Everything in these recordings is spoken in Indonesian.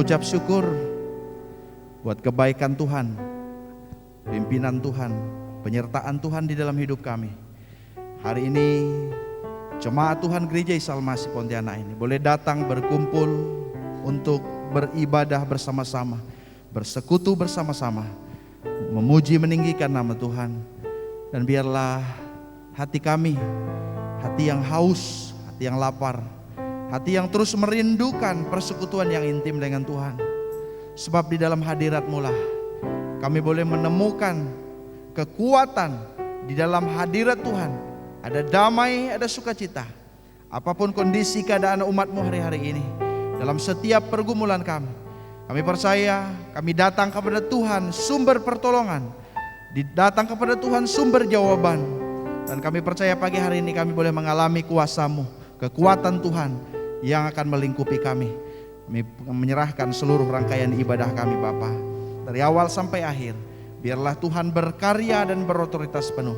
mengucap syukur buat kebaikan Tuhan, pimpinan Tuhan, penyertaan Tuhan di dalam hidup kami. Hari ini jemaat Tuhan Gereja Isa Al-Masih Pontianak ini boleh datang berkumpul untuk beribadah bersama-sama, bersekutu bersama-sama, memuji meninggikan nama Tuhan. Dan biarlah hati kami, hati yang haus, hati yang lapar, hati yang terus merindukan persekutuan yang intim dengan Tuhan. Sebab di dalam hadirat-Mu lah kami boleh menemukan kekuatan. Di dalam hadirat Tuhan ada damai, ada sukacita. Apapun kondisi keadaan umat-Mu hari-hari ini, dalam setiap pergumulan kami percaya kami datang kepada Tuhan sumber pertolongan, datang kepada Tuhan sumber jawaban. Dan kami percaya pagi hari ini kami boleh mengalami kuasa-Mu, kekuatan Tuhan yang akan melingkupi kami. Kami menyerahkan seluruh rangkaian ibadah kami Bapa, dari awal sampai akhir. Biarlah Tuhan berkarya dan berotoritas penuh.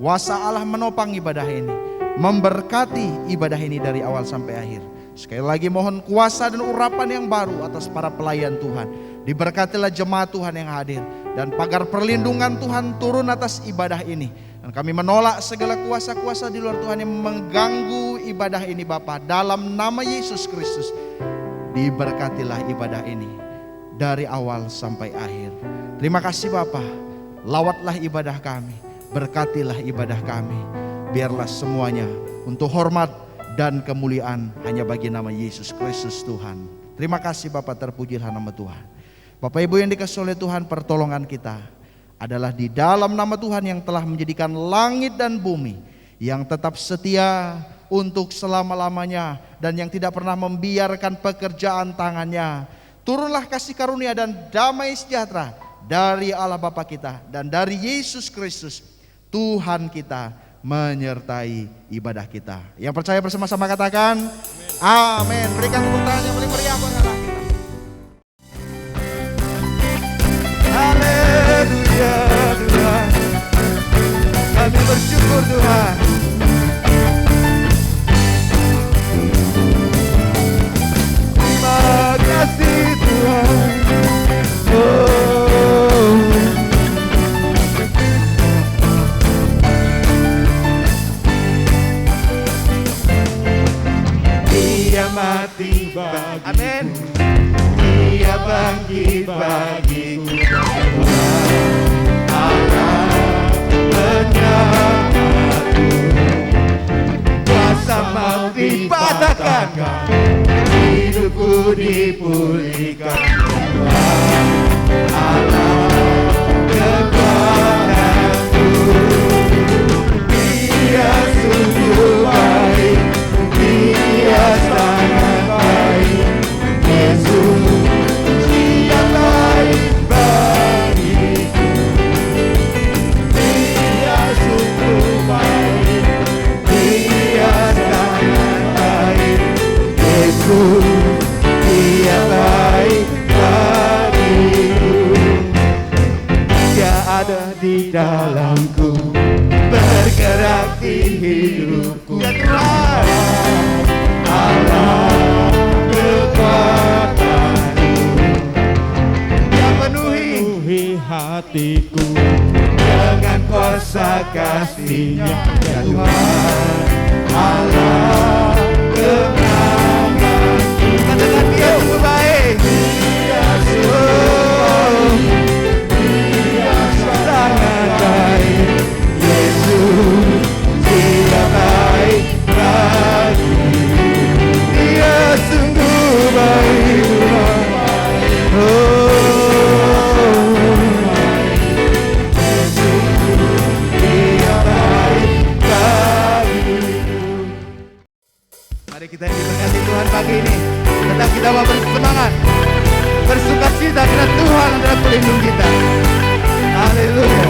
Kuasa Allah menopang ibadah ini, memberkati ibadah ini dari awal sampai akhir. Sekali lagi mohon kuasa dan urapan yang baru atas para pelayan Tuhan. Diberkatilah jemaat Tuhan yang hadir, dan pagar perlindungan Tuhan turun atas ibadah ini. Dan kami menolak segala kuasa-kuasa di luar Tuhan yang mengganggu ibadah ini Bapa. Dalam nama Yesus Kristus, diberkatilah ibadah ini dari awal sampai akhir. Terima kasih Bapa. Lawatlah ibadah kami, berkatilah ibadah kami. Biarlah semuanya untuk hormat dan kemuliaan hanya bagi nama Yesus Kristus Tuhan. Terima kasih Bapa, terpujilah nama Tuhan. Bapak Ibu yang dikasihi oleh Tuhan, pertolongan kita adalah di dalam nama Tuhan yang telah menjadikan langit dan bumi, yang tetap setia untuk selama-lamanya, dan yang tidak pernah membiarkan pekerjaan tangannya. Turunlah kasih karunia dan damai sejahtera dari Allah Bapa kita dan dari Yesus Kristus Tuhan kita menyertai ibadah kita. Yang percaya bersama-sama katakan amin. Berikan tepuk tangan yang paling meriah buat Allah kita. Haleluya Tuhan, kami bersyukur Tuhan. Terima kasih Tuhan. Dia mati bagiku, amin. Dia bangkit bagiku, Allah menyelamatku. Kuasa maut dipatahkan, hidupku dipulihkan. Allah kekuatanku, Dia sungguh baik, Dia sangat baik. Yesus Dia baik bagiku, Dia sungguh baik, Dia sangat baik. Yesus Dia baik bagiku. Dia ada di dalamku, bergerak di hidupku. Allah kekuatanku, Dia penuhi hatiku dengan kuasa kasih-Nya. Ya Tuhan, Allah kemenanganku. Katakan Dia sungguh baik, Dia sangat baik. Yesus Dia baik bagiku, Dia sungguh baik. Dia baik bagiku. Mari kita diberkati Tuhan pagi ini. Tetap kita mau bersemangat, bersukacita karena Tuhan adalah pelindung kita. Haleluya.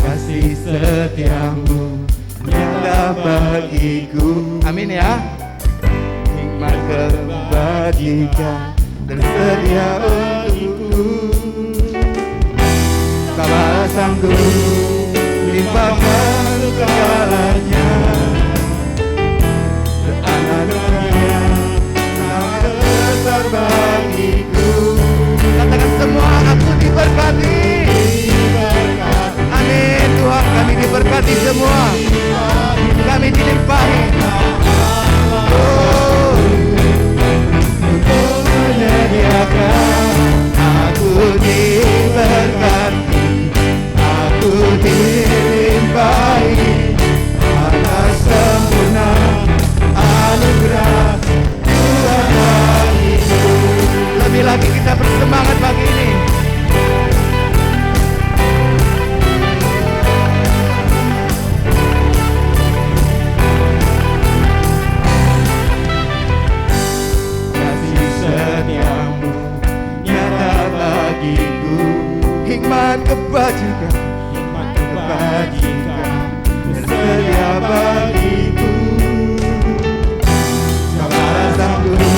Kasih setiamu nyata bagiku, amin ya. Hikmat kebajikan tersedia untukku. Kau sanggup limpahkan segalanya, diberkati, aku dilimpahi atas sempurna anugerah Tuhan bagiku. Lebih lagi kita bersemangat pagi ini. Kasih setiamu nyata bagiku, hikmat kebajikan tersedia bagiku. Sabar Sang Guru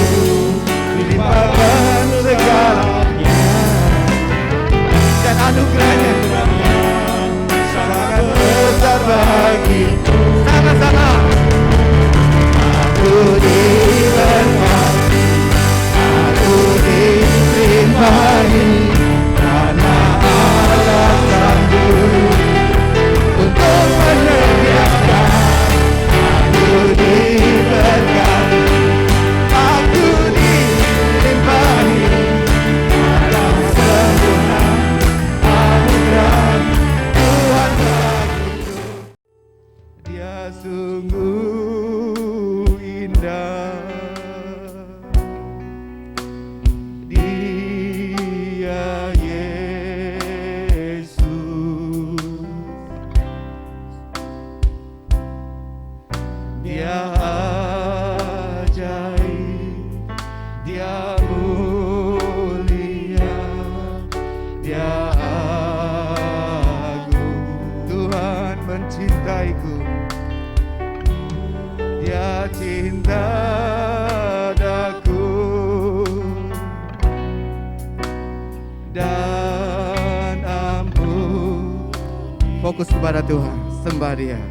dilimpahkan segalanya, dan anugerahnya sangat besar bagiku. Sama-sama. Aku diberkati, aku dilimpahi karena Allah Sang Guru untuk menyediakan. Aku diberkati, aku dilimpahi atas sempurna anugerah Tuhan bagiku. Dia sungguh indah, Dia Yesus. Dia ajaib, Dia mulia, Dia agung. Tuhan mencintaiku, Dia cinta daku dan ampun. Fokus kepada Tuhan, sembah Dia.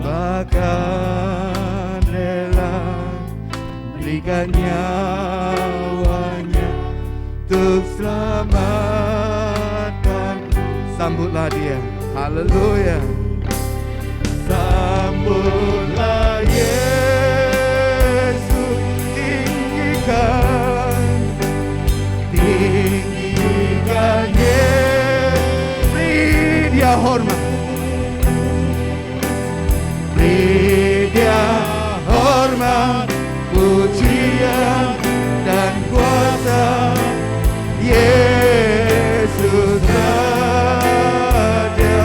Bahkan rela berikan nyawanya untuk selamatkan. Sambutlah Dia, haleluya. Sambutlah Yesus, tinggikan Yesus, beri Dia hormat, beri Dia hormat, pujian dan kuasa. Yesus Raja,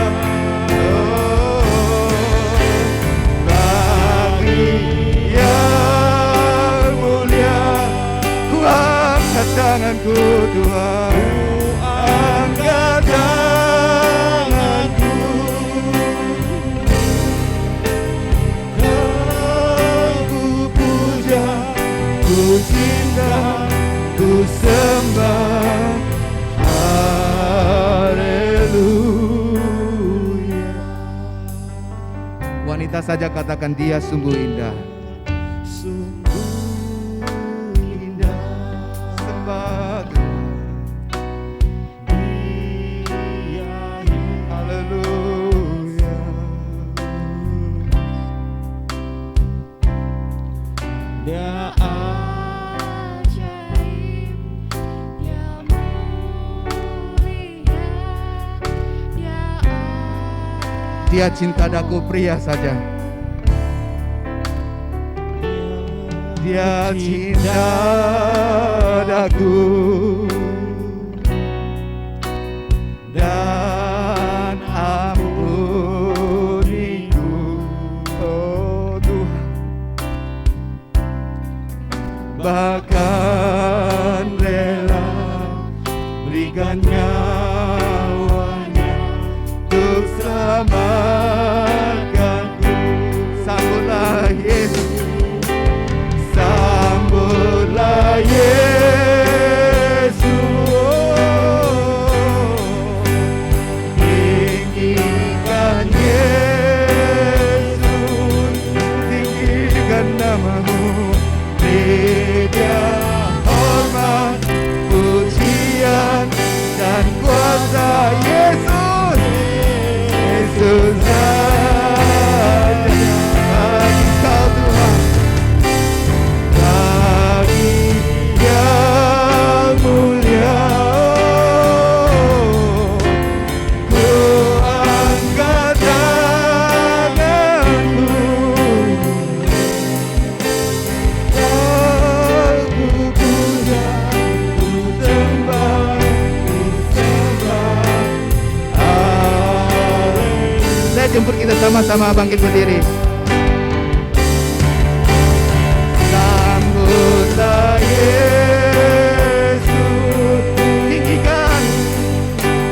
bagi yang mulia, ku angkat tanganku Tuhan, angkat tanganku. Ku puja, ku cinta, ku sembah, haleluya. Wanita saja katakan, Dia sungguh indah, sungguh indah. Sembah Dia, haleluya. Dia ajaib, Dia mulia, Dia cinta daku pria saja. Dia cinta daku dan ampuniku. Oh Tuhan, bahkan rela berikan nyawanya untuk selamatkanku. Sambutlah Yesus, sambutlah Yesus, sama-sama bangkit berdiri. Sambutlah Yesus, tinggikan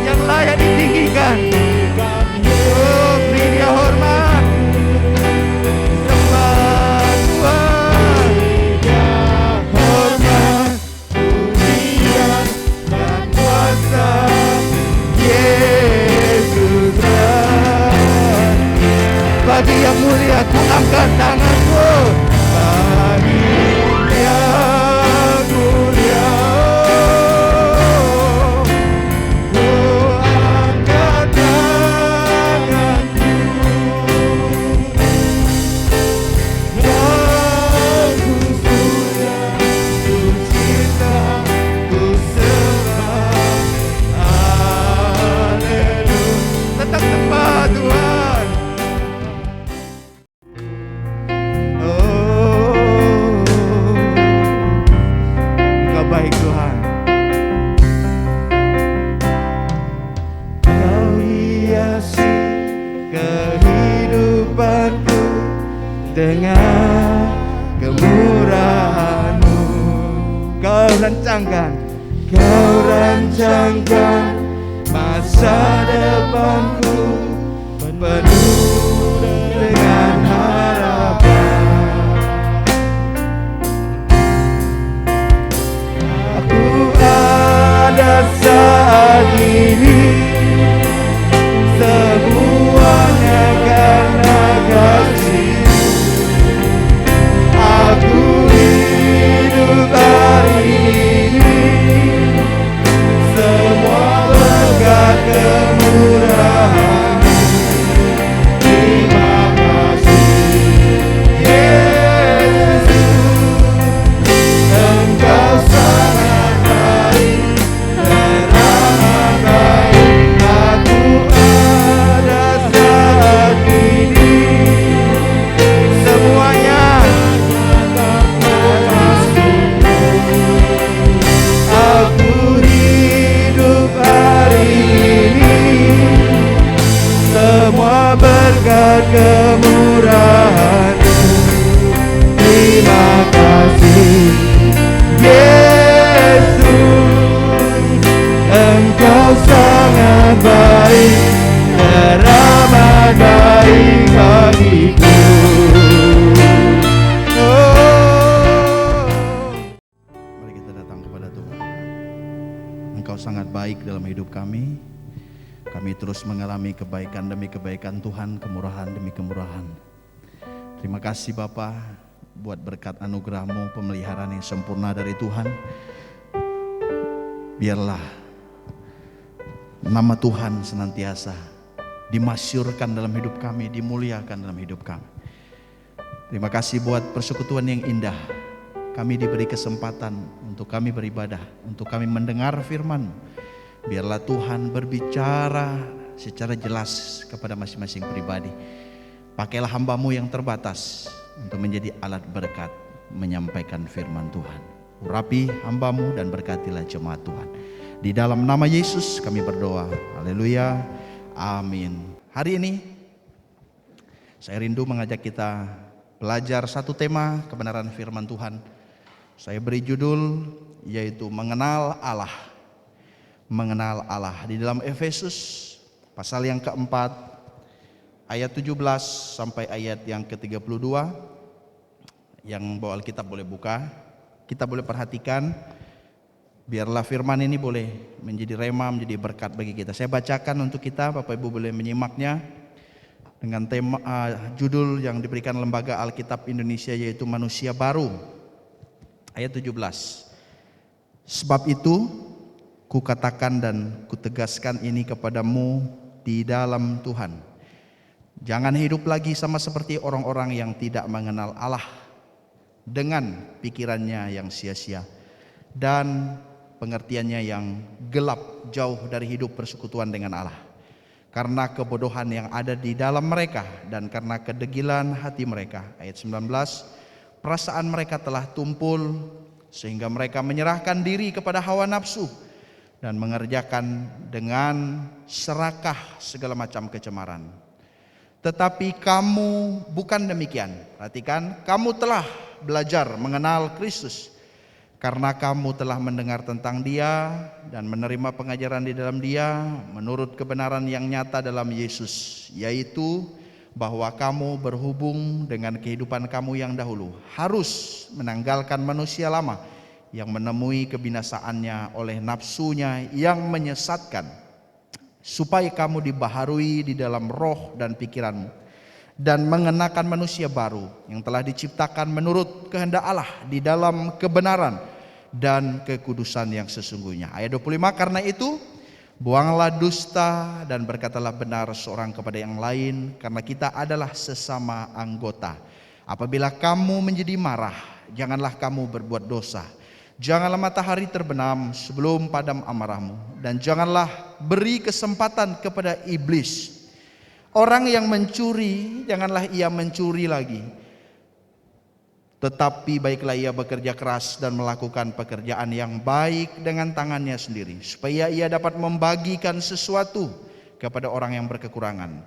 yang layak ditinggikan. Oh, beri Dia hormat. Sembah Tuhan, hormat, pujian dan kuasa Yesus Raja. Bagi yang mulia ku angkat tanganku. Bagi yang mulia ku angkat tanganku. Dan ku sudah, ku cinta, ku sembah. Haleluya. Tetap sembah Tuhan. Oh, Engkau baik Tuhan. Kau hiasi kehidupanku dengan kemurahan-Mu. Kau rancangkan masa depanku penuh dengan harapan. Aku ada saat ini, semuanya karena kasih-Mu. Aku hidup hari ini, semua berkat kemurahan-Mu. Terima kasih Yesus, Engkau sangat baik, teramat baik. Aku ada saat ini, semuanya aku hidup hari ini, semua berkat kemurahan-Mu. Terima kasih Yesus, Engkau sangat baik, teramat baik bagiku. Oh. Mari kita datang kepada Tuhan. Engkau sangat baik dalam hidup kami. Kami terus mengalami kebaikan demi kebaikan Tuhan, kemurahan demi kemurahan. Terima kasih Bapa buat berkat anugerah-Mu, pemeliharaan yang sempurna dari Tuhan. Biarlah nama Tuhan senantiasa dimasyurkan dalam hidup kami, dimuliakan dalam hidup kami. Terima kasih buat persekutuan yang indah. Kami diberi kesempatan untuk kami beribadah, untuk kami mendengar firman-Mu. Biarlah Tuhan berbicara secara jelas kepada masing-masing pribadi. Pakailah hamba-Mu yang terbatas untuk menjadi alat berkat menyampaikan firman Tuhan. Urapi hamba-Mu dan berkatilah jemaat Tuhan. Di dalam nama Yesus kami berdoa. Haleluya. Amin. Hari ini saya rindu mengajak kita belajar satu tema kebenaran firman Tuhan. Saya beri judul yaitu mengenal Allah. Mengenal Allah. Di dalam Efesus pasal yang keempat ayat 17 sampai ayat yang ke-32. Yang bawa Alkitab boleh buka. Kita boleh perhatikan. Biarlah firman ini boleh menjadi rema, menjadi berkat bagi kita. Saya bacakan untuk kita, Bapak Ibu boleh menyimaknya dengan tema judul yang diberikan Lembaga Alkitab Indonesia yaitu Manusia Baru. Ayat 17. Sebab itu kukatakan dan kutegaskan ini kepadamu di dalam Tuhan. Jangan hidup lagi sama seperti orang-orang yang tidak mengenal Allah dengan pikirannya yang sia-sia dan pengertiannya yang gelap, jauh dari hidup persekutuan dengan Allah. Karena kebodohan yang ada di dalam mereka dan karena kedegilan hati mereka. Ayat 19, perasaan mereka telah tumpul sehingga mereka menyerahkan diri kepada hawa nafsu dan mengerjakan dengan serakah segala macam kecemaran. Tetapi kamu bukan demikian. Perhatikan, kamu telah belajar mengenal Kristus karena kamu telah mendengar tentang Dia dan menerima pengajaran di dalam Dia menurut kebenaran yang nyata dalam Yesus, yaitu bahwa kamu berhubung dengan kehidupan kamu yang dahulu harus menanggalkan manusia lama yang menemui kebinasaannya oleh nafsunya yang menyesatkan, supaya kamu dibaharui di dalam roh dan pikiranmu dan mengenakan manusia baru yang telah diciptakan menurut kehendak Allah di dalam kebenaran dan kekudusan yang sesungguhnya. Ayat 25, karena itu buanglah dusta dan berkatalah benar seorang kepada yang lain, karena kita adalah sesama anggota. Apabila kamu menjadi marah, janganlah kamu berbuat dosa. Janganlah matahari terbenam sebelum padam amarahmu, dan janganlah beri kesempatan kepada iblis. Orang yang mencuri, janganlah ia mencuri lagi, tetapi baiklah ia bekerja keras dan melakukan pekerjaan yang baik dengan tangannya sendiri, supaya ia dapat membagikan sesuatu kepada orang yang berkekurangan.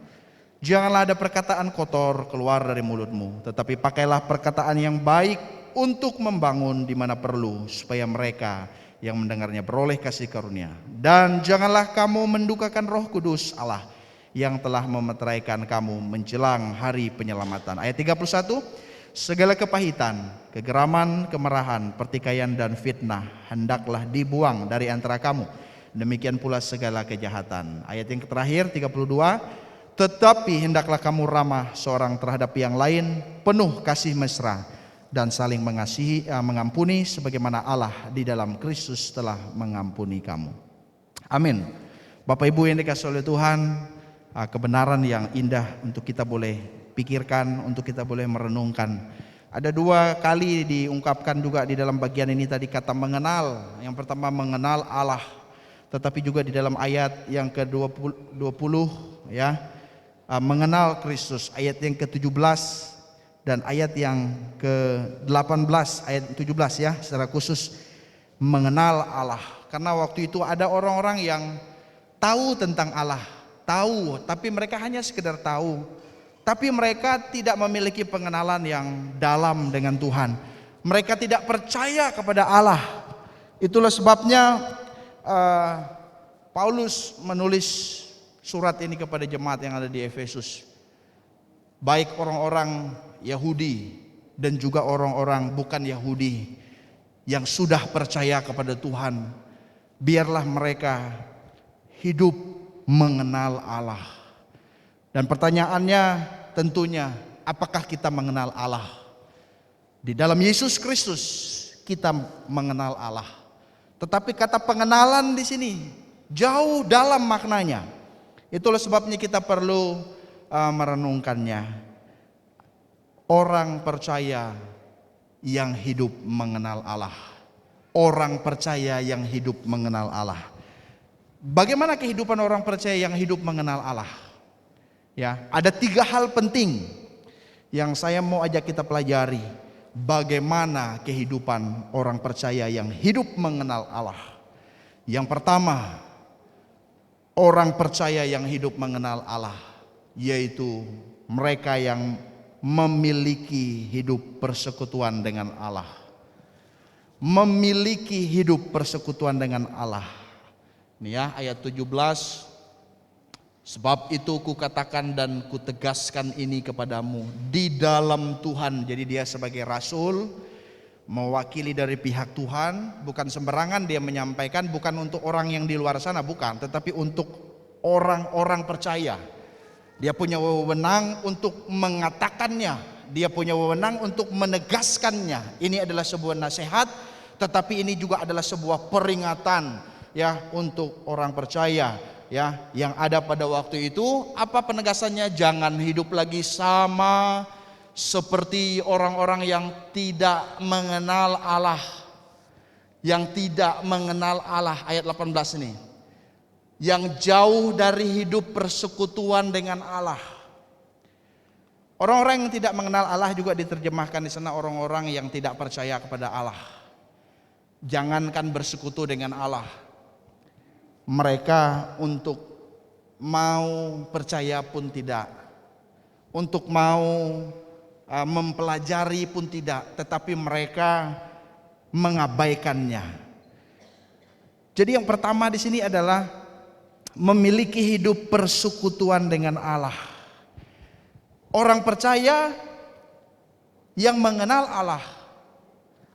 Janganlah ada perkataan kotor keluar dari mulutmu, tetapi pakailah perkataan yang baik untuk membangun di mana perlu, supaya mereka yang mendengarnya beroleh kasih karunia. Dan janganlah kamu mendukakan Roh Kudus Allah yang telah memeteraikan kamu menjelang hari penyelamatan. Ayat 31, segala kepahitan, kegeraman, kemarahan, pertikaian dan fitnah hendaklah dibuang dari antara kamu. Demikian pula segala kejahatan. Ayat yang terakhir 32, tetapi hendaklah kamu ramah seorang terhadap yang lain, penuh kasih mesra dan saling mengasihi, mengampuni sebagaimana Allah di dalam Kristus telah mengampuni kamu. Amin. Bapak Ibu yang dikasihi oleh Tuhan, kebenaran yang indah untuk kita boleh pikirkan, untuk kita boleh merenungkan. Ada dua kali diungkapkan juga di dalam bagian ini tadi kata mengenal. Yang pertama mengenal Allah, tetapi juga di dalam ayat yang ke-20 ya, mengenal Kristus, ayat yang ke-17 dan ayat yang ke-18, ayat 17 ya, secara khusus mengenal Allah. Karena waktu itu ada orang-orang yang tahu tentang Allah, tahu, tapi mereka hanya sekedar tahu, tapi mereka tidak memiliki pengenalan yang dalam dengan Tuhan. Mereka tidak percaya kepada Allah. Itulah sebabnya Paulus menulis surat ini kepada jemaat yang ada di Efesus, baik orang-orang Yahudi dan juga orang-orang bukan Yahudi yang sudah percaya kepada Tuhan. Biarlah mereka hidup mengenal Allah. Dan pertanyaannya tentunya, apakah kita mengenal Allah? Di dalam Yesus Kristus kita mengenal Allah. Tetapi kata pengenalan di sini jauh dalam maknanya. Itulah sebabnya kita perlu merenungkannya. Orang percaya yang hidup mengenal Allah. Orang percaya yang hidup mengenal Allah. Bagaimana kehidupan orang percaya yang hidup mengenal Allah? Ya, ada 3 hal penting yang saya mau ajak kita pelajari. Bagaimana kehidupan orang percaya yang hidup mengenal Allah? Yang pertama, orang percaya yang hidup mengenal Allah, yaitu mereka yang memiliki hidup persekutuan dengan Allah. Memiliki hidup persekutuan dengan Allah. Ini ya, ayat 17. Sebab itu kukatakan dan kutegaskan ini kepadamu di dalam Tuhan. Jadi dia sebagai rasul, mewakili dari pihak Tuhan, bukan sembarangan dia menyampaikan, bukan untuk orang yang di luar sana, bukan, tetapi untuk orang-orang percaya. Dia punya wewenang untuk mengatakannya, dia punya wewenang untuk menegaskannya. Ini adalah sebuah nasihat, tetapi ini juga adalah sebuah peringatan ya untuk orang percaya ya yang ada pada waktu itu. Apa penegasannya? Jangan hidup lagi sama seperti orang-orang yang tidak mengenal Allah. Yang tidak mengenal Allah, ayat 18 ini. Yang jauh dari hidup persekutuan dengan Allah. Orang-orang yang tidak mengenal Allah juga diterjemahkan di sana orang-orang yang tidak percaya kepada Allah. Jangankan bersekutu dengan Allah, mereka untuk mau percaya pun tidak. untuk mau mempelajari pun tidak, tetapi mereka mengabaikannya. Jadi yang pertama di sini adalah memiliki hidup persekutuan dengan Allah. Orang percaya yang mengenal Allah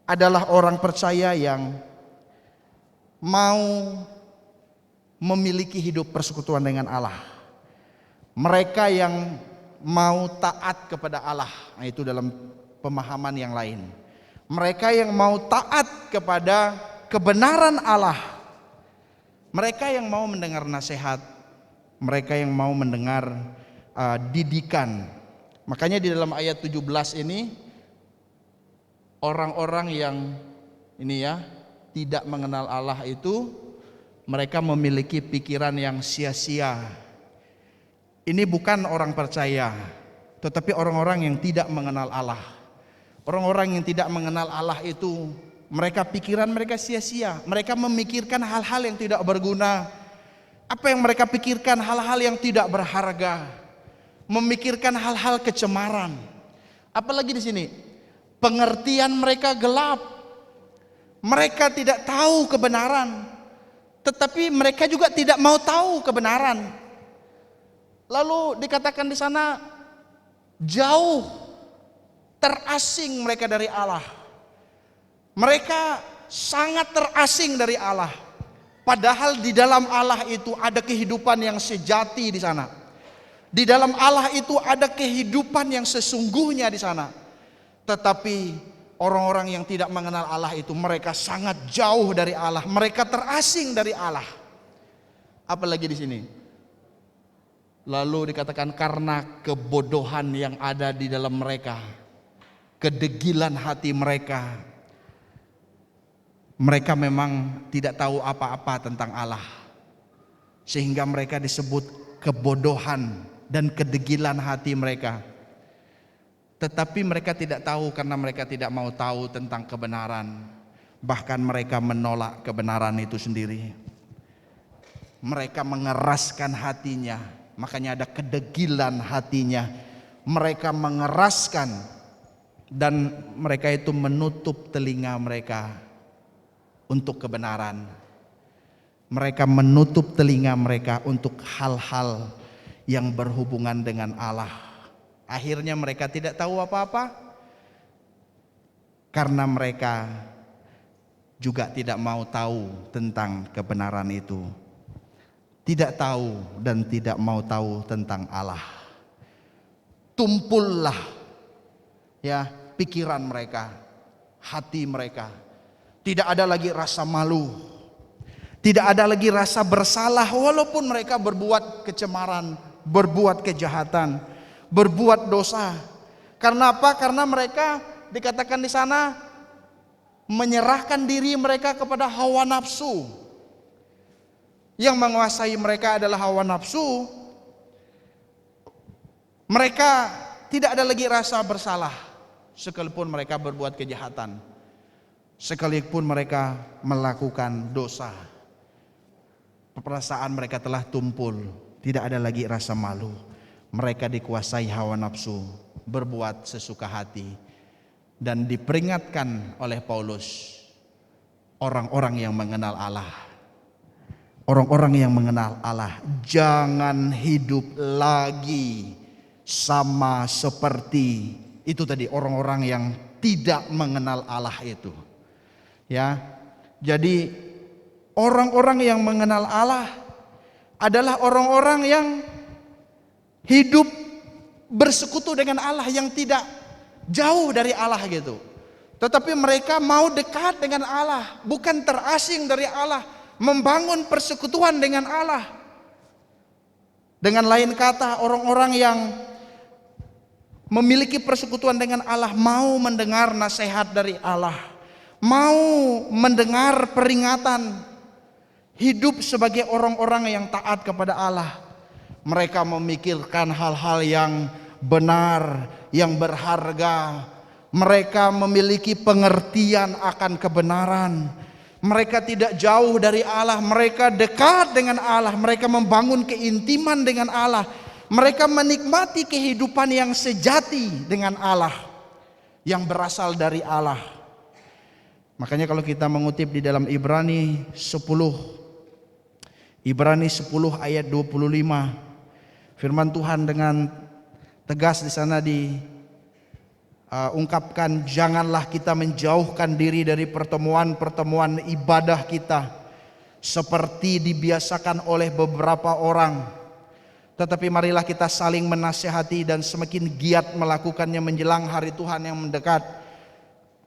adalah orang percaya yang mau memiliki hidup persekutuan dengan Allah. Mereka yang mau taat kepada Allah, nah itu dalam pemahaman yang lain. Mereka yang mau taat kepada kebenaran Allah. Mereka yang mau mendengar nasihat, mereka yang mau mendengar didikan. Makanya di dalam ayat 17 ini, orang-orang yang ini ya tidak mengenal Allah itu mereka memiliki pikiran yang sia-sia. Ini bukan orang percaya, tetapi orang-orang yang tidak mengenal Allah. Orang-orang yang tidak mengenal Allah itu mereka pikiran mereka sia-sia. Mereka memikirkan hal-hal yang tidak berguna. Apa yang mereka pikirkan hal-hal yang tidak berharga. Memikirkan hal-hal kecemaran. Apalagi di sini pengertian mereka gelap. Mereka tidak tahu kebenaran, tetapi mereka juga tidak mau tahu kebenaran. Lalu dikatakan di sana jauh, terasing mereka dari Allah. Mereka sangat terasing dari Allah. Padahal di dalam Allah itu ada kehidupan yang sejati di sana. Di dalam Allah itu ada kehidupan yang sesungguhnya di sana. Tetapi orang-orang yang tidak mengenal Allah itu mereka sangat jauh dari Allah, mereka terasing dari Allah. Apalagi di sini. Lalu dikatakan karena kebodohan yang ada di dalam mereka, kedegilan hati mereka. Mereka memang tidak tahu apa-apa tentang Allah. Sehingga mereka disebut kebodohan dan kedegilan hati mereka. Tetapi mereka tidak tahu karena mereka tidak mau tahu tentang kebenaran. Bahkan mereka menolak kebenaran itu sendiri. Mereka mengeraskan hatinya, makanya ada kedegilan hatinya. Mereka mengeraskan dan mereka itu menutup telinga mereka untuk kebenaran. Mereka menutup telinga mereka untuk hal-hal yang berhubungan dengan Allah. Akhirnya mereka tidak tahu apa-apa karena mereka juga tidak mau tahu tentang kebenaran itu. Tidak tahu dan tidak mau tahu tentang Allah. Tumpullah ya pikiran mereka, hati mereka. Tidak ada lagi rasa malu. Tidak ada lagi rasa bersalah walaupun mereka berbuat kecemaran, berbuat kejahatan, berbuat dosa. Karena apa? Karena mereka dikatakan di sana menyerahkan diri mereka kepada hawa nafsu. Yang menguasai mereka adalah hawa nafsu. Mereka tidak ada lagi rasa bersalah sekalipun mereka berbuat kejahatan, sekalipun mereka melakukan dosa. Perasaan mereka telah tumpul, tidak ada lagi rasa malu. Mereka dikuasai hawa nafsu, berbuat sesuka hati. Dan diperingatkan oleh Paulus, orang-orang yang mengenal Allah, orang-orang yang mengenal Allah, jangan hidup lagi sama seperti itu tadi, orang-orang yang tidak mengenal Allah itu. Ya, jadi orang-orang yang mengenal Allah adalah orang-orang yang hidup bersekutu dengan Allah, yang tidak jauh dari Allah gitu. Tetapi mereka mau dekat dengan Allah, bukan terasing dari Allah, membangun persekutuan dengan Allah. Dengan lain kata, orang-orang yang memiliki persekutuan dengan Allah mau mendengar nasihat dari Allah, mau mendengar peringatan, hidup sebagai orang-orang yang taat kepada Allah. Mereka memikirkan hal-hal yang benar, yang berharga. Mereka memiliki pengertian akan kebenaran. Mereka tidak jauh dari Allah, mereka dekat dengan Allah. Mereka membangun keintiman dengan Allah. Mereka menikmati kehidupan yang sejati dengan Allah, yang berasal dari Allah. Makanya kalau kita mengutip di dalam Ibrani 10 ayat 25, firman Tuhan dengan tegas di sana diungkapkan, janganlah kita menjauhkan diri dari pertemuan-pertemuan ibadah kita seperti dibiasakan oleh beberapa orang. Tetapi marilah kita saling menasihati dan semakin giat melakukannya menjelang hari Tuhan yang mendekat.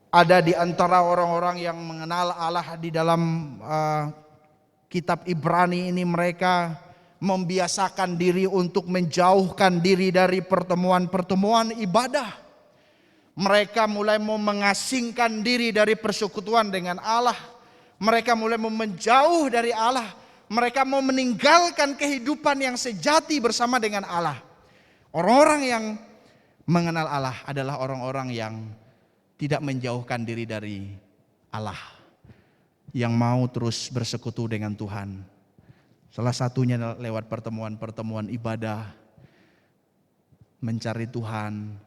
Ada di antara orang-orang yang mengenal Allah di dalam kitab Ibrani ini, mereka membiasakan diri untuk menjauhkan diri dari pertemuan-pertemuan ibadah. Mereka mulai mau mengasingkan diri dari persekutuan dengan Allah. Mereka mulai mau menjauh dari Allah. Mereka mau meninggalkan kehidupan yang sejati bersama dengan Allah. Orang-orang yang mengenal Allah adalah orang-orang yang tidak menjauhkan diri dari Allah, yang mau terus bersekutu dengan Tuhan. Salah satunya lewat pertemuan-pertemuan ibadah, mencari Tuhan,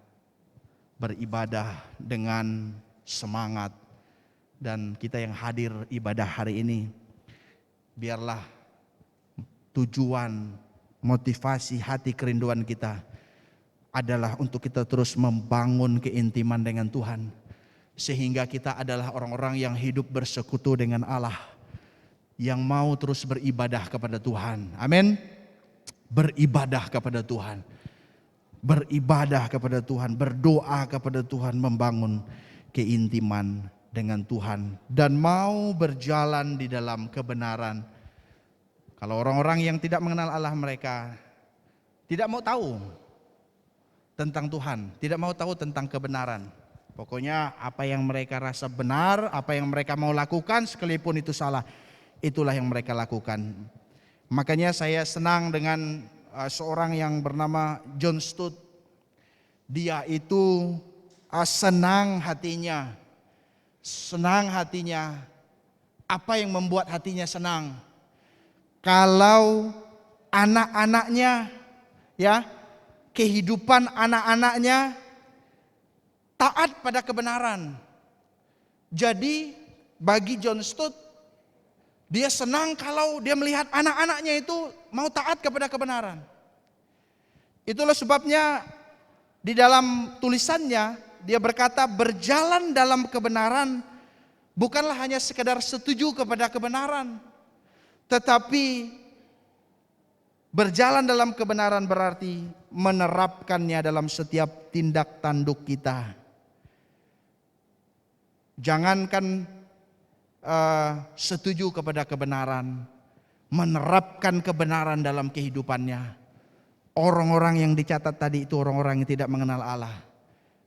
beribadah dengan semangat. Dan kita yang hadir ibadah hari ini, biarlah tujuan, motivasi, hati, kerinduan kita adalah untuk kita terus membangun keintiman dengan Tuhan, sehingga kita adalah orang-orang yang hidup bersekutu dengan Allah, yang mau terus beribadah kepada Tuhan. Amin. Beribadah kepada Tuhan, beribadah kepada Tuhan, berdoa kepada Tuhan, membangun keintiman dengan Tuhan, dan mau berjalan di dalam kebenaran. Kalau orang-orang yang tidak mengenal Allah, mereka tidak mau tahu tentang Tuhan, tidak mau tahu tentang kebenaran. Pokoknya apa yang mereka rasa benar, apa yang mereka mau lakukan, sekalipun itu salah, itulah yang mereka lakukan. Makanya saya senang dengan seorang yang bernama John Stott. Dia itu senang hatinya. Apa yang membuat hatinya senang? Kalau anak-anaknya, ya, kehidupan anak-anaknya taat pada kebenaran. Jadi bagi John Stott, dia senang kalau dia melihat anak-anaknya itu mau taat kepada kebenaran. Itulah sebabnya di dalam tulisannya dia berkata, berjalan dalam kebenaran bukanlah hanya sekedar setuju kepada kebenaran, tetapi berjalan dalam kebenaran berarti menerapkannya dalam setiap tindak tanduk kita. Jangankan setuju kepada kebenaran, menerapkan kebenaran dalam kehidupannya. Orang-orang yang dicatat tadi itu orang-orang yang tidak mengenal Allah.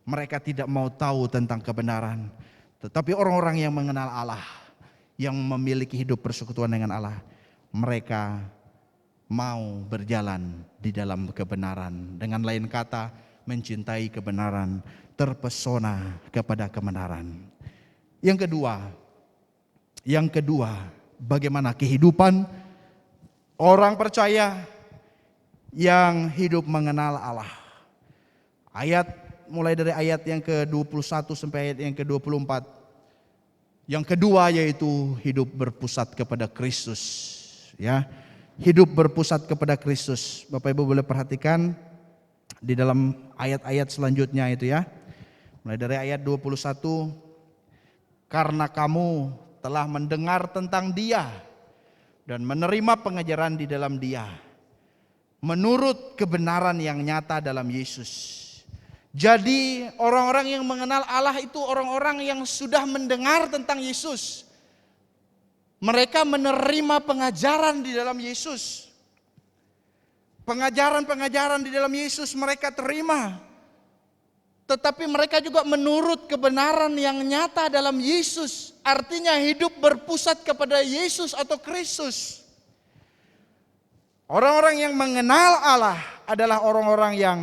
Mereka tidak mau tahu tentang kebenaran. Tetapi orang-orang yang mengenal Allah, yang memiliki hidup persekutuan dengan Allah, mereka mau berjalan di dalam kebenaran. Dengan lain kata, mencintai kebenaran, terpesona kepada kebenaran. Yang kedua, bagaimana kehidupan orang percaya yang hidup mengenal Allah. Mulai dari ayat yang ke-21 sampai ayat yang ke-24. Yang kedua yaitu hidup berpusat kepada Kristus, ya. Hidup berpusat kepada Kristus. Bapak Ibu boleh perhatikan di dalam ayat-ayat selanjutnya itu, ya. Mulai dari ayat 21. Karena kamu telah mendengar tentang Dia dan menerima pengajaran di dalam Dia, menurut kebenaran yang nyata dalam Yesus. Jadi orang-orang yang mengenal Allah itu orang-orang yang sudah mendengar tentang Yesus. Mereka menerima pengajaran di dalam Yesus. Pengajaran-pengajaran di dalam Yesus mereka terima. Tetapi mereka juga menurut kebenaran yang nyata dalam Yesus. Artinya hidup berpusat kepada Yesus atau Kristus. Orang-orang yang mengenal Allah adalah orang-orang yang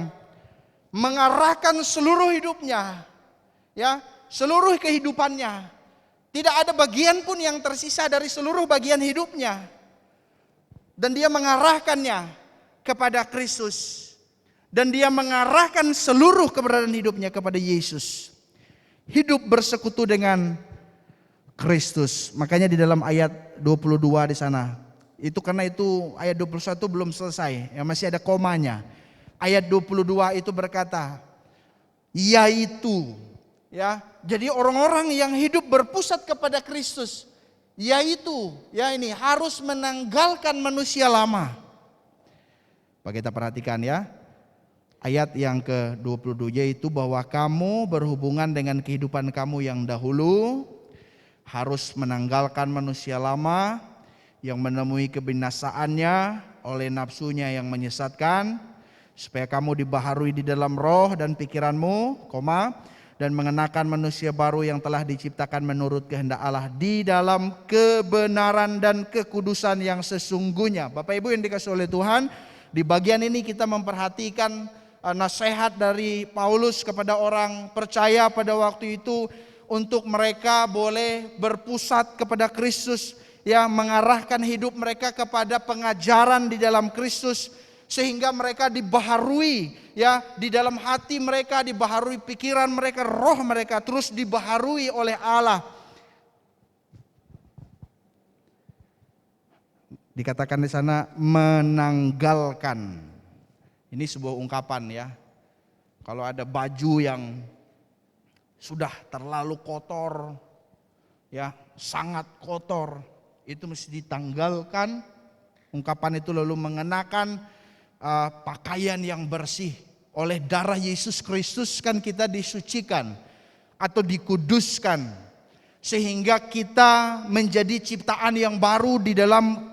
mengarahkan seluruh hidupnya, ya, seluruh kehidupannya. Tidak ada bagian pun yang tersisa dari seluruh bagian hidupnya. Dan dia mengarahkannya kepada Kristus. dan dia mengarahkan seluruh keberadaan hidupnya kepada Yesus. Hidup bersekutu dengan Kristus. Makanya di dalam ayat 22 di sana. Itu karena itu ayat 21 belum selesai, ya masih ada komanya. Ayat 22 itu berkata, yaitu, ya. Jadi orang-orang yang hidup berpusat kepada Kristus, yaitu, ya ini harus menanggalkan manusia lama. Pak kita perhatikan ya. Ayat yang ke-22 yaitu bahwa kamu berhubungan dengan kehidupan kamu yang dahulu harus menanggalkan manusia lama yang menemui kebinasaannya oleh nafsunya yang menyesatkan, supaya kamu dibaharui di dalam roh dan pikiranmu, dan mengenakan manusia baru yang telah diciptakan menurut kehendak Allah di dalam kebenaran dan kekudusan yang sesungguhnya. Bapak Ibu yang dikasihi oleh Tuhan, di bagian ini kita memperhatikan nasihat dari Paulus kepada orang percaya pada waktu itu untuk mereka boleh berpusat kepada Kristus, ya, mengarahkan hidup mereka kepada pengajaran di dalam Kristus sehingga mereka dibaharui, ya, di dalam hati mereka dibaharui, pikiran mereka, roh mereka terus dibaharui oleh Allah. Dikatakan di sana menanggalkan. Ini sebuah ungkapan ya. Kalau ada baju yang sudah terlalu kotor, ya, sangat kotor, itu mesti ditanggalkan. Ungkapan itu lalu mengenakan pakaian yang bersih. Oleh darah Yesus Kristus kan kita disucikan atau dikuduskan, sehingga kita menjadi ciptaan yang baru di dalam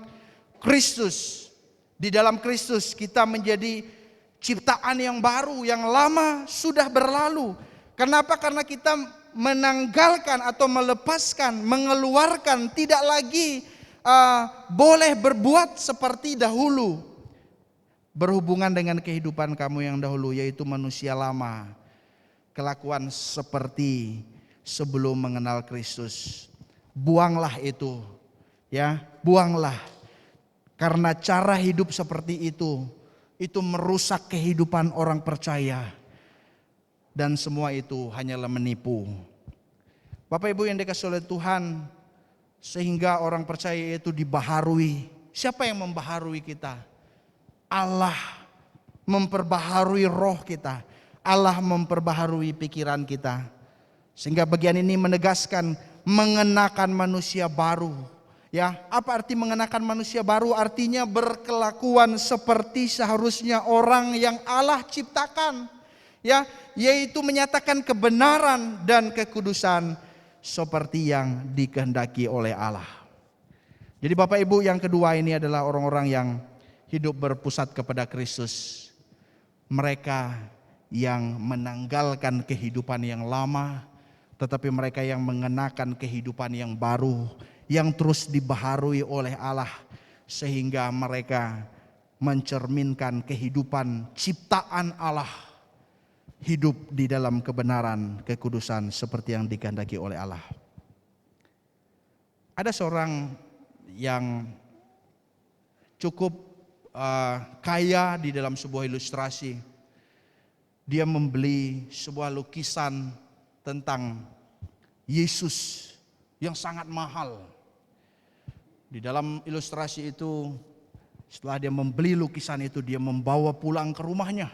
Kristus. Di dalam Kristus kita menjadi ciptaan yang baru, yang lama sudah berlalu. Kenapa? Karena kita menanggalkan atau melepaskan, mengeluarkan, tidak lagi boleh berbuat seperti dahulu. Berhubungan dengan kehidupan kamu yang dahulu, yaitu manusia lama. Kelakuan seperti sebelum mengenal Kristus. Buanglah itu, ya, buanglah. Karena cara hidup seperti itu merusak kehidupan orang percaya. Dan semua itu hanyalah menipu. Bapak Ibu yang dikasihi oleh Tuhan, sehingga orang percaya itu dibaharui. Siapa yang membaharui kita? Allah memperbaharui roh kita. Allah memperbaharui pikiran kita. Sehingga bagian ini menegaskan mengenakan manusia baru. Ya, apa arti mengenakan manusia baru? Artinya berkelakuan seperti seharusnya orang yang Allah ciptakan. Ya, yaitu menyatakan kebenaran dan kekudusan seperti yang dikehendaki oleh Allah. Jadi Bapak Ibu, yang kedua ini adalah orang-orang yang hidup berpusat kepada Kristus. Mereka yang menanggalkan kehidupan yang lama, tetapi mereka yang mengenakan kehidupan yang baru, yang terus dibaharui oleh Allah, sehingga mereka mencerminkan kehidupan ciptaan Allah, hidup di dalam kebenaran, kekudusan seperti yang dikehendaki oleh Allah. Ada seorang yang cukup kaya di dalam sebuah ilustrasi. Dia membeli sebuah lukisan tentang Yesus yang sangat mahal. Di dalam ilustrasi itu, setelah dia membeli lukisan itu, dia membawa pulang ke rumahnya.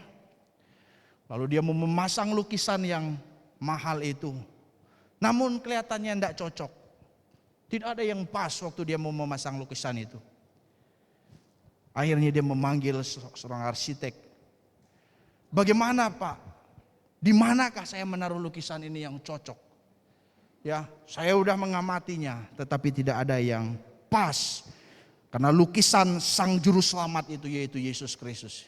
Lalu dia memasang lukisan yang mahal itu. Namun kelihatannya tidak cocok. Tidak ada yang pas waktu dia mau memasang lukisan itu. Akhirnya dia memanggil seorang arsitek. Bagaimana Pak? Di manakah saya menaruh lukisan ini yang cocok? Ya, saya sudah mengamatinya, tetapi tidak ada yang pas. Karena lukisan sang juru selamat itu yaitu Yesus Kristus.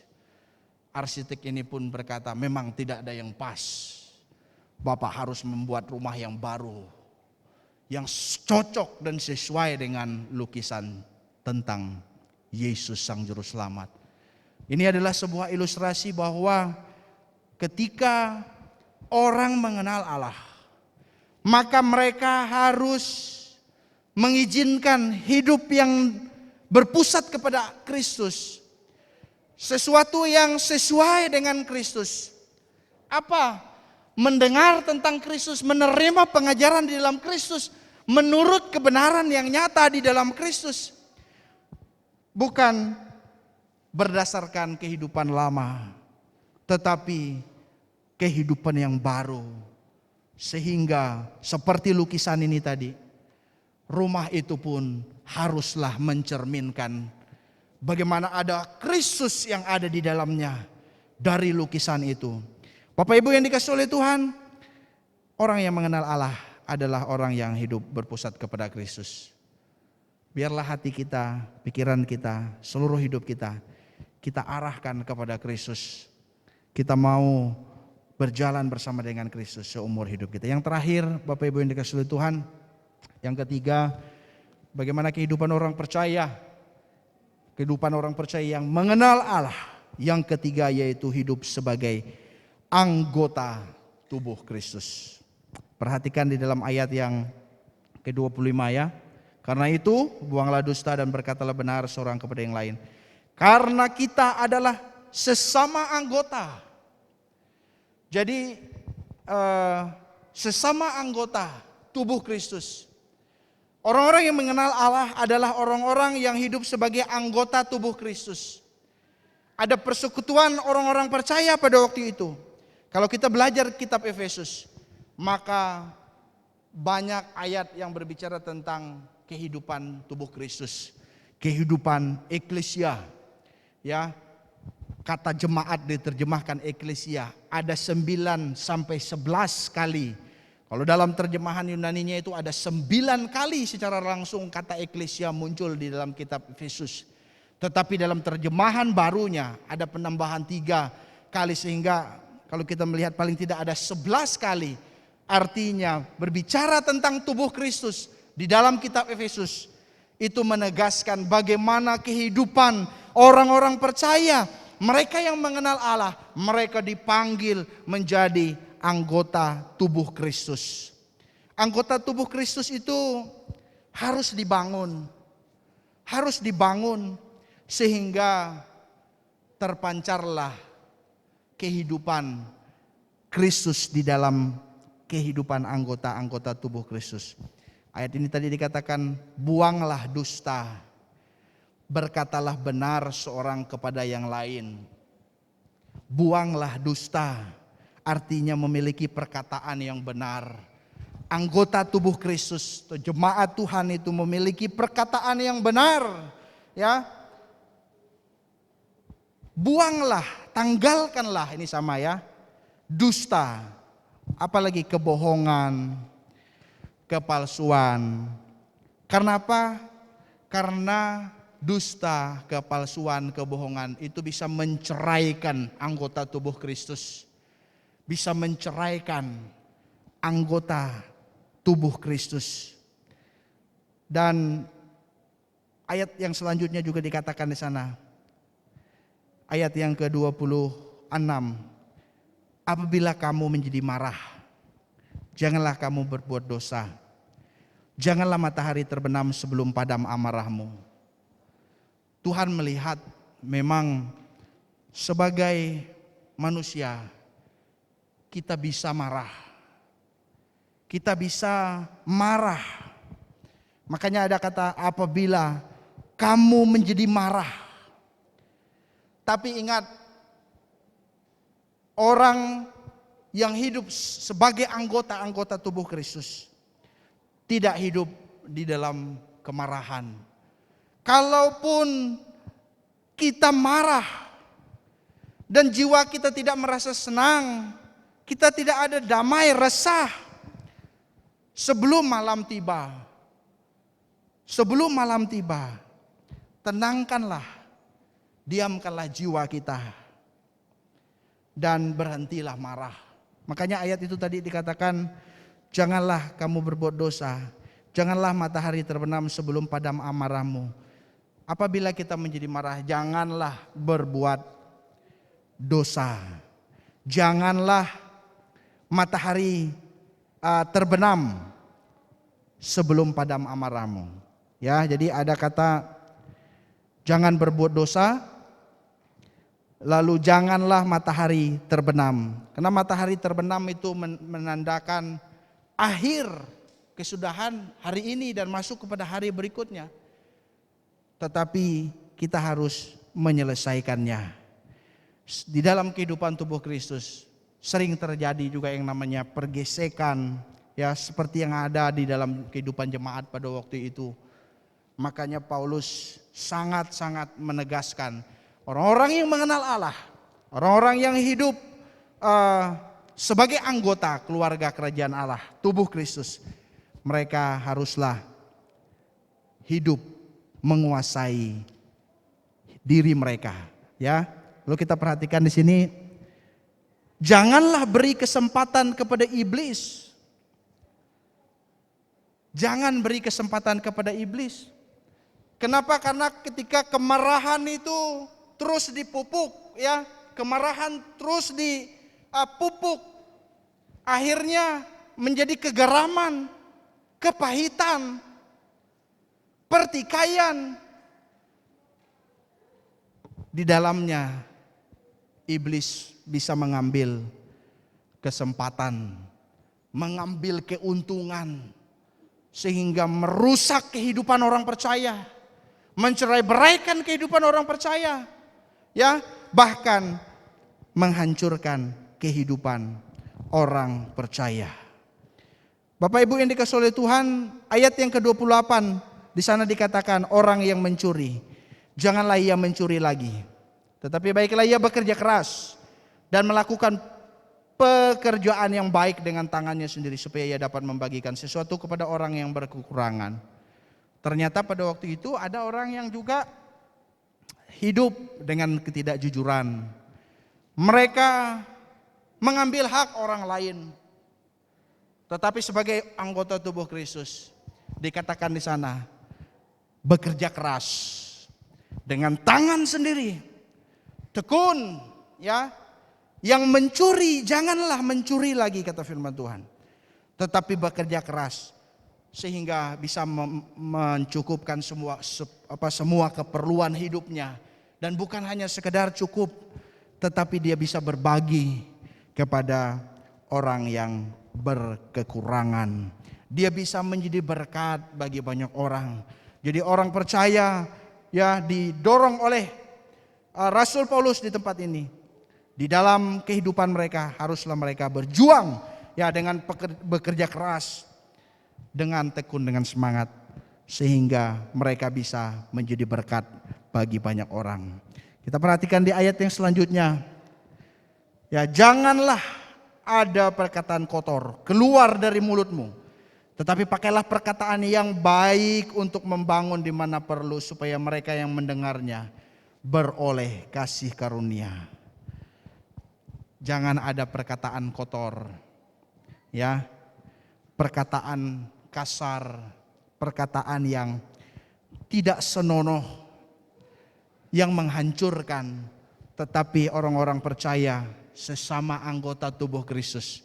Arsitek ini pun berkata, memang tidak ada yang pas. Bapak harus membuat rumah yang baru, yang cocok dan sesuai dengan lukisan tentang Yesus sang juru selamat. Ini adalah sebuah ilustrasi bahwa ketika orang mengenal Allah, maka mereka harus mengizinkan hidup yang berpusat kepada Kristus, sesuatu yang sesuai dengan Kristus. Apa? Mendengar tentang Kristus, menerima pengajaran di dalam Kristus, menurut kebenaran yang nyata di dalam Kristus. Bukan berdasarkan kehidupan lama, tetapi kehidupan yang baru. Sehingga seperti lukisan ini tadi, rumah itu pun haruslah mencerminkan bagaimana ada Kristus yang ada di dalamnya dari lukisan itu. Bapak Ibu yang dikasihi oleh Tuhan, orang yang mengenal Allah adalah orang yang hidup berpusat kepada Kristus. Biarlah hati kita, pikiran kita, seluruh hidup kita arahkan kepada Kristus. Kita mau berjalan bersama dengan Kristus seumur hidup kita. Yang terakhir, Bapak Ibu yang dikasihi oleh Tuhan, yang ketiga, bagaimana kehidupan orang percaya. Kehidupan orang percaya yang mengenal Allah. Yang ketiga yaitu hidup sebagai anggota tubuh Kristus. Perhatikan di dalam ayat yang ke-25 ya. Karena itu buanglah dusta dan berkatalah benar seorang kepada yang lain. Karena kita adalah sesama anggota. Jadi sesama anggota tubuh Kristus. Orang-orang yang mengenal Allah adalah orang-orang yang hidup sebagai anggota tubuh Kristus. Ada persekutuan orang-orang percaya pada waktu itu. Kalau kita belajar kitab Efesus, maka banyak ayat yang berbicara tentang kehidupan tubuh Kristus, kehidupan eklesia. Ya, kata jemaat diterjemahkan eklesia ada 9 sampai 11 kali. Kalau dalam terjemahan Yunaninya itu ada 9 kali secara langsung kata eklesia muncul di dalam kitab Efesus. Tetapi dalam terjemahan barunya ada penambahan 3 kali, sehingga kalau kita melihat paling tidak ada 11 kali. Artinya berbicara tentang tubuh Kristus di dalam kitab Efesus itu menegaskan bagaimana kehidupan orang-orang percaya. Mereka yang mengenal Allah, mereka dipanggil menjadi anggota tubuh Kristus. Anggota tubuh Kristus itu harus dibangun. Harus dibangun sehingga terpancarlah kehidupan Kristus di dalam kehidupan anggota-anggota tubuh Kristus. Ayat ini tadi dikatakan, buanglah dusta, berkatalah benar seorang kepada yang lain. Buanglah dusta, artinya memiliki perkataan yang benar. Anggota tubuh Kristus, jemaat Tuhan itu memiliki perkataan yang benar. Ya, buanglah, tanggalkanlah, ini sama ya, dusta, apalagi kebohongan, kepalsuan. Karena apa? Karena dusta, kepalsuan, kebohongan itu bisa menceraikan anggota tubuh Kristus. Bisa menceraikan anggota tubuh Kristus. Dan ayat yang selanjutnya juga dikatakan di sana. Ayat yang ke-26. Apabila kamu menjadi marah, janganlah kamu berbuat dosa. Janganlah matahari terbenam sebelum padam amarahmu. Tuhan melihat memang sebagai manusia kita bisa marah. Kita bisa marah. Makanya ada kata apabila kamu menjadi marah. Tapi ingat, orang yang hidup sebagai anggota tubuh Kristus tidak hidup di dalam kemarahan. Kalaupun kita marah dan jiwa kita tidak merasa senang, kita tidak ada damai, resah. Sebelum malam tiba, tenangkanlah, diamkanlah jiwa kita dan berhentilah marah. Makanya ayat itu tadi dikatakan, janganlah kamu berbuat dosa, janganlah matahari terbenam sebelum padam amarahmu. Apabila kita menjadi marah, janganlah berbuat dosa. Janganlah matahari terbenam sebelum padam amarahmu. Ya, jadi ada kata jangan berbuat dosa, Lalu janganlah matahari terbenam. Karena matahari terbenam itu menandakan akhir kesudahan hari ini dan masuk kepada hari berikutnya. Tetapi kita harus menyelesaikannya. Di dalam kehidupan tubuh Kristus sering terjadi juga yang namanya pergesekan, ya, seperti yang ada di dalam kehidupan jemaat pada waktu itu. Makanya Paulus sangat-sangat menegaskan orang-orang yang mengenal Allah, orang-orang yang hidup sebagai anggota keluarga kerajaan Allah, tubuh Kristus, mereka haruslah hidup menguasai diri mereka, ya. Lalu kita perhatikan di sini, janganlah beri kesempatan kepada iblis. Jangan beri kesempatan kepada iblis. Kenapa? Karena ketika kemarahan itu terus dipupuk, ya, kemarahan terus dipupuk, akhirnya menjadi kegeraman, kepahitan, pertikaian. Di dalamnya iblis bisa mengambil kesempatan, mengambil keuntungan, sehingga merusak kehidupan orang percaya, mencerai-beraikan kehidupan orang percaya, ya, bahkan menghancurkan kehidupan orang percaya. Bapak Ibu yang dikasihi oleh Tuhan, ayat yang ke-28 di sana dikatakan orang yang mencuri, janganlah ia mencuri lagi, tetapi baiklah ia bekerja keras dan melakukan pekerjaan yang baik dengan tangannya sendiri supaya ia dapat membagikan sesuatu kepada orang yang berkekurangan. Ternyata pada waktu itu ada orang yang juga hidup dengan ketidakjujuran. Mereka mengambil hak orang lain. Tetapi sebagai anggota tubuh Kristus dikatakan di sana bekerja keras dengan tangan sendiri. Tekun, ya. Yang mencuri janganlah mencuri lagi, kata firman Tuhan. Tetapi bekerja keras sehingga bisa mencukupkan semua keperluan hidupnya, dan bukan hanya sekedar cukup, tetapi dia bisa berbagi kepada orang yang berkekurangan. Dia bisa menjadi berkat bagi banyak orang. Jadi orang percaya, ya, didorong oleh Rasul Paulus di tempat ini, di dalam kehidupan mereka haruslah mereka berjuang, ya, dengan bekerja keras, dengan tekun, dengan semangat, sehingga mereka bisa menjadi berkat bagi banyak orang. Kita perhatikan di ayat yang selanjutnya, ya, janganlah ada perkataan kotor keluar dari mulutmu, tetapi pakailah perkataan yang baik untuk membangun di mana perlu, supaya mereka yang mendengarnya beroleh kasih karunia. Jangan ada perkataan kotor, ya, perkataan kasar, perkataan yang tidak senonoh, yang menghancurkan. Tetapi orang-orang percaya, sesama anggota tubuh Kristus,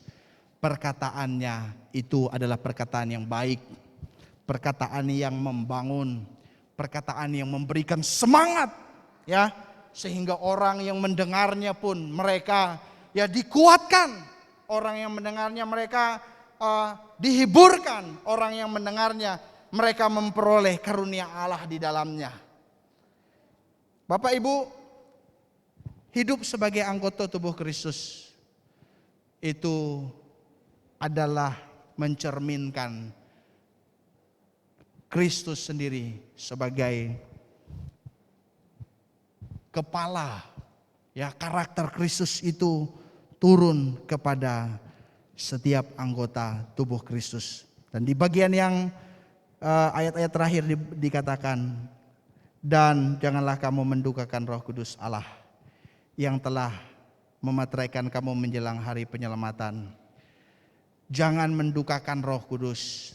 perkataannya itu adalah perkataan yang baik, perkataan yang membangun, perkataan yang memberikan semangat, ya, sehingga orang yang mendengarnya pun mereka, ya, dikuatkan. Orang yang mendengarnya mereka dihiburkan. Orang yang mendengarnya mereka memperoleh karunia Allah di dalamnya. Bapak Ibu, hidup sebagai anggota tubuh Kristus itu adalah mencerminkan Kristus sendiri sebagai kepala, ya, karakter Kristus itu turun kepada setiap anggota tubuh Kristus. Dan di bagian yang ayat-ayat terakhir dikatakan, dan janganlah kamu mendukakan Roh Kudus Allah yang telah memateraikan kamu menjelang hari penyelamatan. Jangan mendukakan Roh Kudus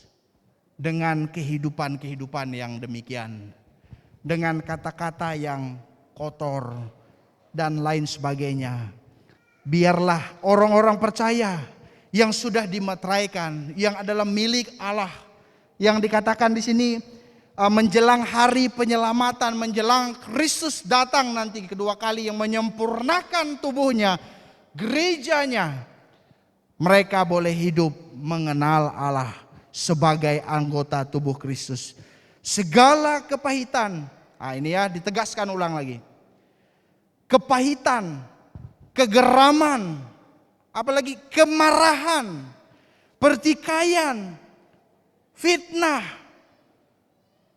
dengan kehidupan-kehidupan yang demikian, dengan kata-kata yang kotor dan lain sebagainya. Biarlah orang-orang percaya yang sudah dimateraikan, yang adalah milik Allah, yang dikatakan di sini menjelang hari penyelamatan, menjelang Kristus datang nanti kedua kali yang menyempurnakan tubuhnya, gerejanya, mereka boleh hidup mengenal Allah sebagai anggota tubuh Kristus. Segala kepahitan, ini ya ditegaskan ulang lagi. Kepahitan, kegeraman, apalagi kemarahan, pertikaian, fitnah,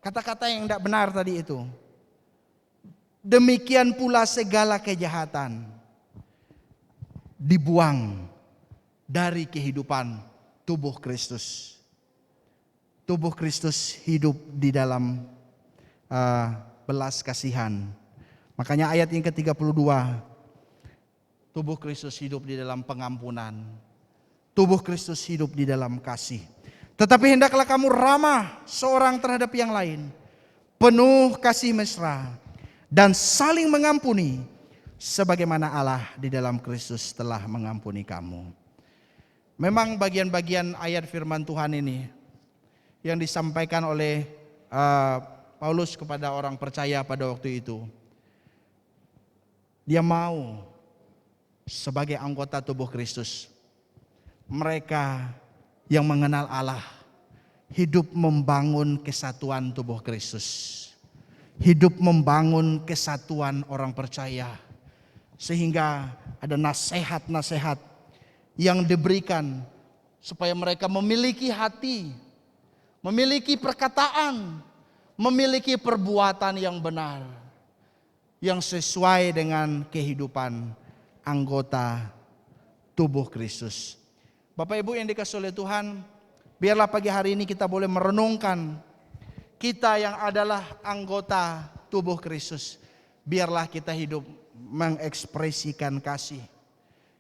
kata-kata yang tidak benar tadi itu. Demikian pula segala kejahatan dibuang dari kehidupan tubuh Kristus. Tubuh Kristus hidup di dalam belas kasihan. Makanya ayat yang ke-32, tubuh Kristus hidup di dalam pengampunan. Tubuh Kristus hidup di dalam kasih. Tetapi hendaklah kamu ramah seorang terhadap yang lain, penuh kasih mesra, dan saling mengampuni, sebagaimana Allah di dalam Kristus telah mengampuni kamu. Memang bagian-bagian ayat firman Tuhan ini yang disampaikan oleh Paulus kepada orang percaya pada waktu itu. Dia mau sebagai anggota tubuh Kristus, mereka yang mengenal Allah hidup membangun kesatuan tubuh Kristus, hidup membangun kesatuan orang percaya, sehingga ada nasihat-nasihat yang diberikan supaya mereka memiliki hati, memiliki perkataan, memiliki perbuatan yang benar, yang sesuai dengan kehidupan anggota tubuh Kristus. Bapak Ibu yang dikasihi oleh Tuhan, biarlah pagi hari ini kita boleh merenungkan kita yang adalah anggota tubuh Kristus. Biarlah kita hidup mengekspresikan kasih.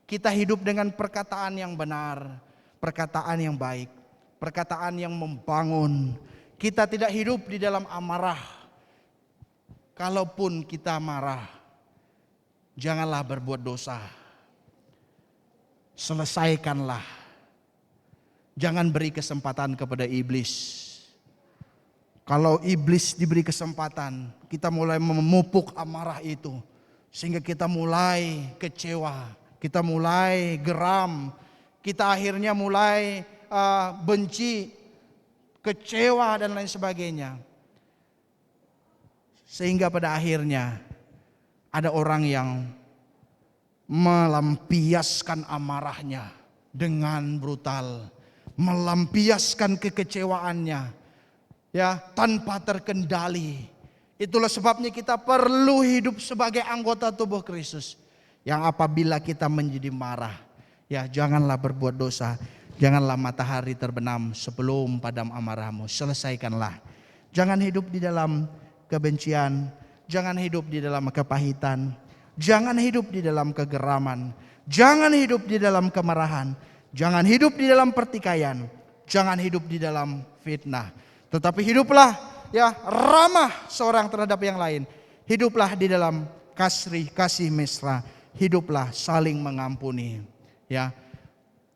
Kita hidup dengan perkataan yang benar, perkataan yang baik, perkataan yang membangun. Kita tidak hidup di dalam amarah. Kalaupun kita marah, janganlah berbuat dosa. Selesaikanlah. Jangan beri kesempatan kepada iblis. Kalau iblis diberi kesempatan, kita mulai memupuk amarah itu, sehingga kita mulai kecewa, kita mulai geram, kita akhirnya mulai benci, kecewa dan lain sebagainya. Sehingga pada akhirnya ada orang yang melampiaskan amarahnya dengan brutal, melampiaskan kekecewaannya, ya, tanpa terkendali. Itulah sebabnya kita perlu hidup sebagai anggota tubuh Kristus, yang apabila kita menjadi marah, ya janganlah berbuat dosa. Janganlah matahari terbenam sebelum padam amarahmu. Selesaikanlah. Jangan hidup di dalam kebencian. Jangan hidup di dalam kepahitan. Jangan hidup di dalam kegeraman. Jangan hidup di dalam kemarahan. Jangan hidup di dalam pertikaian. Jangan hidup di dalam fitnah. Tetapi hiduplah ya ramah seorang terhadap yang lain. Hiduplah di dalam kasih mesra. Hiduplah saling mengampuni. Ya.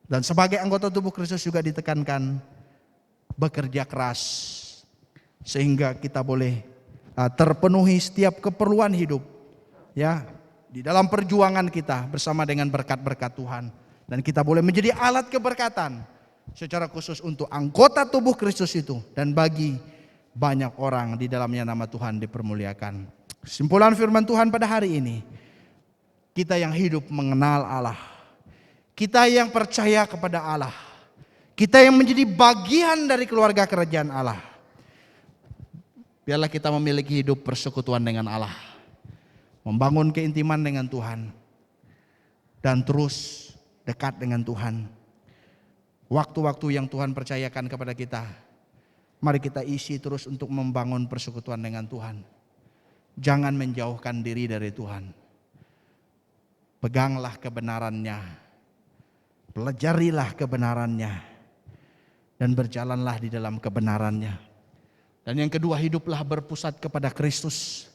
Dan sebagai anggota tubuh Kristus juga ditekankan bekerja keras, sehingga kita boleh terpenuhi setiap keperluan hidup, ya, di dalam perjuangan kita bersama dengan berkat-berkat Tuhan. Dan kita boleh menjadi alat keberkatan secara khusus untuk anggota tubuh Kristus itu, dan bagi banyak orang di dalamnya nama Tuhan dipermuliakan. Kesimpulan firman Tuhan pada hari ini, kita yang hidup mengenal Allah, kita yang percaya kepada Allah, kita yang menjadi bagian dari keluarga kerajaan Allah, biarlah kita memiliki hidup persekutuan dengan Allah, membangun keintiman dengan Tuhan, dan terus dekat dengan Tuhan. Waktu-waktu yang Tuhan percayakan kepada kita, mari kita isi terus untuk membangun persekutuan dengan Tuhan. Jangan menjauhkan diri dari Tuhan. Peganglah kebenarannya. Pelajarilah kebenarannya dan berjalanlah di dalam kebenarannya. Dan yang kedua, hiduplah berpusat kepada Kristus.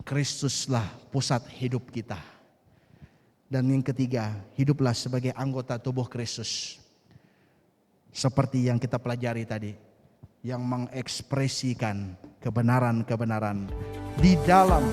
Kristuslah pusat hidup kita. Dan yang ketiga, hiduplah sebagai anggota tubuh Kristus. Seperti yang kita pelajari tadi, yang mengekspresikan kebenaran-kebenaran di dalam